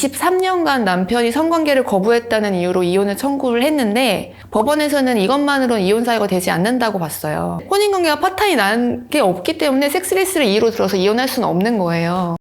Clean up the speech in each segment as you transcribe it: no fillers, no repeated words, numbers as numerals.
23년간 남편이 성관계를 거부했다는 이유로 이혼을 청구를 했는데 법원에서는 이것만으로는 이혼 사유가 되지 않는다고 봤어요. 혼인관계가 파탄이 난 게 없기 때문에 섹스리스를 이유로 들어서 이혼할 수는 없는 거예요.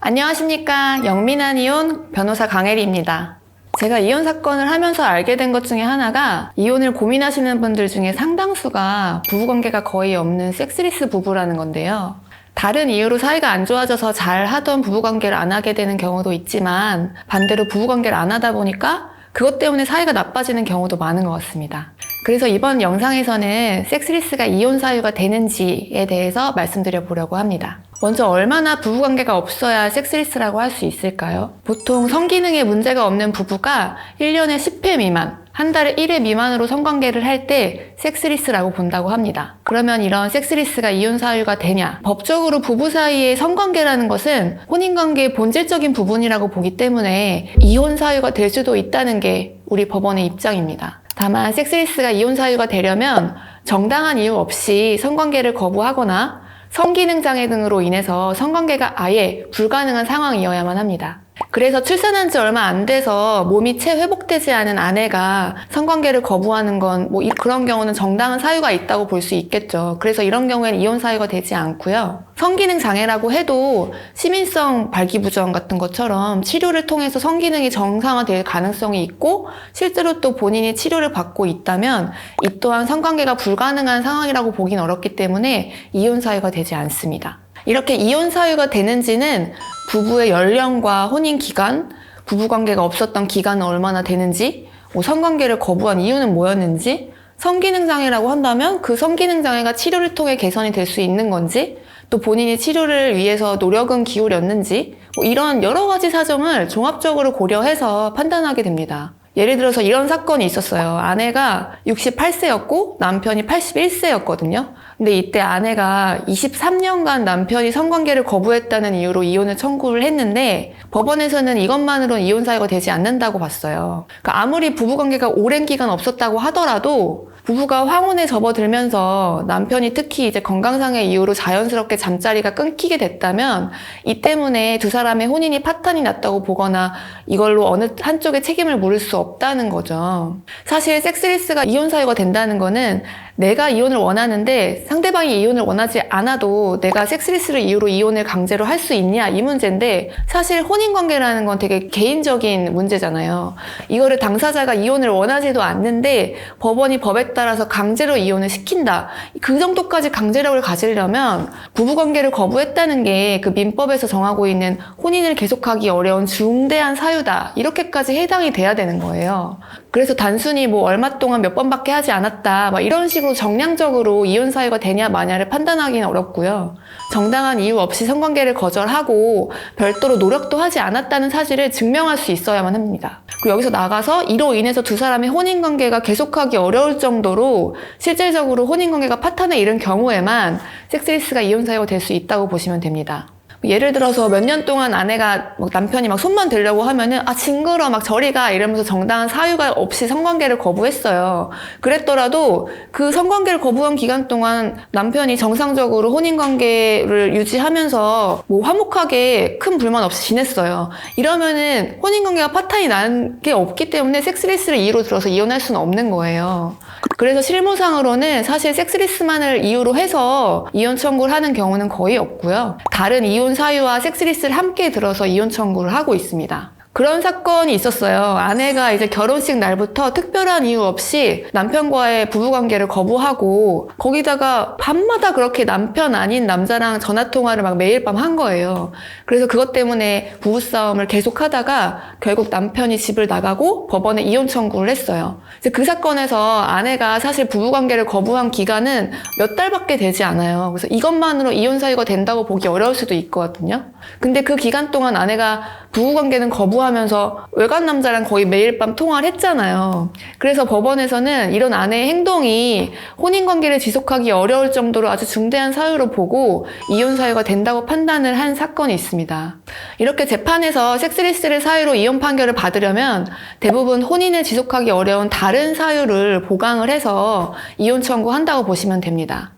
안녕하십니까. 영민한 이혼 변호사 강혜리입니다. 제가 이혼 사건을 하면서 알게 된 것 중에 하나가 이혼을 고민하시는 분들 중에 상당수가 부부관계가 거의 없는 섹스리스 부부라는 건데요. 다른 이유로 사이가 안 좋아져서 잘 하던 부부관계를 안 하게 되는 경우도 있지만 반대로 부부관계를 안 하다 보니까 그것 때문에 사이가 나빠지는 경우도 많은 것 같습니다. 그래서 이번 영상에서는 섹스리스가 이혼 사유가 되는지에 대해서 말씀드려 보려고 합니다. 먼저 얼마나 부부관계가 없어야 섹스리스라고 할 수 있을까요? 보통 성기능에 문제가 없는 부부가 1년에 10회 미만, 한 달에 1회 미만으로 성관계를 할 때 섹스리스라고 본다고 합니다. 그러면 이런 섹스리스가 이혼 사유가 되냐? 법적으로 부부 사이의 성관계라는 것은 혼인관계의 본질적인 부분이라고 보기 때문에 이혼 사유가 될 수도 있다는 게 우리 법원의 입장입니다. 다만 섹스리스가 이혼 사유가 되려면 정당한 이유 없이 성관계를 거부하거나 성기능 장애 등으로 인해서 성관계가 아예 불가능한 상황이어야만 합니다. 그래서 출산한 지 얼마 안 돼서 몸이 채 회복되지 않은 아내가 성관계를 거부하는 건 그런 경우는 정당한 사유가 있다고 볼 수 있겠죠. 그래서 이런 경우에는 이혼 사유가 되지 않고요. 성기능 장애라고 해도 시민성 발기부전 같은 것처럼 치료를 통해서 성기능이 정상화될 가능성이 있고 실제로 또 본인이 치료를 받고 있다면 이 또한 성관계가 불가능한 상황이라고 보긴 어렵기 때문에 이혼 사유가 되지 않습니다. 이렇게 이혼 사유가 되는지는 부부의 연령과 혼인 기간, 부부관계가 없었던 기간은 얼마나 되는지, 성관계를 거부한 이유는 뭐였는지, 성기능 장애라고 한다면 그 성기능 장애가 치료를 통해 개선이 될 수 있는 건지, 또 본인이 치료를 위해서 노력은 기울였는지, 이런 여러 가지 사정을 종합적으로 고려해서 판단하게 됩니다. 예를 들어서 이런 사건이 있었어요. 아내가 68세였고 남편이 81세였거든요. 근데 이때 아내가 23년간 남편이 성관계를 거부했다는 이유로 이혼을 청구를 했는데 법원에서는 이것만으로는 이혼 사유가 되지 않는다고 봤어요. 그러니까 아무리 부부관계가 오랜 기간 없었다고 하더라도 부부가 황혼에 접어들면서 남편이 특히 이제 건강상의 이유로 자연스럽게 잠자리가 끊기게 됐다면 이 때문에 두 사람의 혼인이 파탄이 났다고 보거나 이걸로 어느 한쪽에 책임을 물을 수 없다는 거죠. 사실 섹스리스가 이혼 사유가 된다는 거는 내가 이혼을 원하는데 상대방이 이혼을 원하지 않아도 내가 섹스리스를 이유로 이혼을 강제로 할 수 있냐 이 문제인데 사실 혼인관계라는 건 되게 개인적인 문제잖아요. 이거를 당사자가 이혼을 원하지도 않는데 법원이 법에 따라서 강제로 이혼을 시킨다. 그 정도까지 강제력을 가지려면 부부관계를 거부했다는 게 그 민법에서 정하고 있는 혼인을 계속하기 어려운 중대한 사유다. 이렇게까지 해당이 돼야 되는 거예요. 그래서 단순히 얼마 동안 몇 번밖에 하지 않았다. 이런 식으로 정량적으로 이혼 사유가 되냐 마냐를 판단하기는 어렵고요. 정당한 이유 없이 성관계를 거절하고 별도로 노력도 하지 않았다는 사실을 증명할 수 있어야만 합니다. 그리고 여기서 나가서 이로 인해서 두 사람의 혼인관계가 계속하기 어려울 정도로 실질적으로 혼인관계가 파탄에 이른 경우에만 섹스리스가 이혼 사유가 될 수 있다고 보시면 됩니다. 예를 들어서 몇 년 동안 아내가 남편이 손만 대려고 하면은 징그러 저리 가 이러면서 정당한 사유가 없이 성관계를 거부했어요. 그랬더라도 그 성관계를 거부한 기간 동안 남편이 정상적으로 혼인관계를 유지하면서 화목하게 큰 불만 없이 지냈어요. 이러면은 혼인관계가 파탄이 난 게 없기 때문에 섹스리스를 이유로 들어서 이혼할 수는 없는 거예요. 그래서 실무상으로는 사실 섹스리스만을 이유로 해서 이혼 청구를 하는 경우는 거의 없고요. 다른 이혼 사유와 섹스리스를 함께 들어서 이혼 청구를 하고 있습니다. 그런 사건이 있었어요. 아내가 이제 결혼식 날부터 특별한 이유 없이 남편과의 부부관계를 거부하고 거기다가 밤마다 그렇게 남편 아닌 남자랑 전화통화를 매일 밤 한 거예요. 그래서 그것 때문에 부부싸움을 계속 하다가 결국 남편이 집을 나가고 법원에 이혼 청구를 했어요. 그 사건에서 아내가 사실 부부관계를 거부한 기간은 몇 달밖에 되지 않아요. 그래서 이것만으로 이혼 사유가 된다고 보기 어려울 수도 있거든요. 근데 그 기간 동안 아내가 부부관계는 거부하면서 외간 남자랑 거의 매일 밤 통화를 했잖아요. 그래서 법원에서는 이런 아내의 행동이 혼인관계를 지속하기 어려울 정도로 아주 중대한 사유로 보고 이혼 사유가 된다고 판단을 한 사건이 있습니다. 이렇게 재판에서 섹스리스를 사유로 이혼 판결을 받으려면 대부분 혼인을 지속하기 어려운 다른 사유를 보강을 해서 이혼 청구한다고 보시면 됩니다.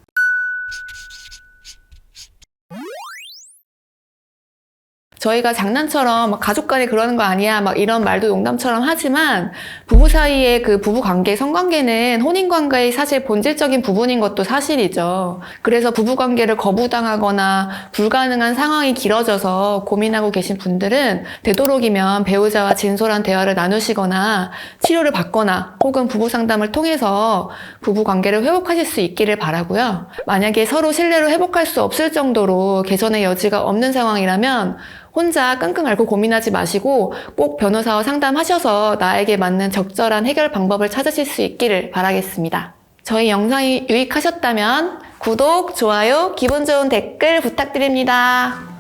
저희가 장난처럼 막 가족 간에 그러는 거 아니야 막 이런 말도 농담처럼 하지만 부부 사이의 그 부부 관계, 성관계는 혼인 관계의 사실 본질적인 부분인 것도 사실이죠. 그래서 부부 관계를 거부당하거나 불가능한 상황이 길어져서 고민하고 계신 분들은 되도록이면 배우자와 진솔한 대화를 나누시거나 치료를 받거나 혹은 부부 상담을 통해서 부부 관계를 회복하실 수 있기를 바라고요. 만약에 서로 신뢰를 회복할 수 없을 정도로 개선의 여지가 없는 상황이라면 혼자 끙끙 앓고 고민하지 마시고 꼭 변호사와 상담하셔서 나에게 맞는 적절한 해결 방법을 찾으실 수 있기를 바라겠습니다. 저희 영상이 유익하셨다면 구독, 좋아요, 기분 좋은 댓글 부탁드립니다.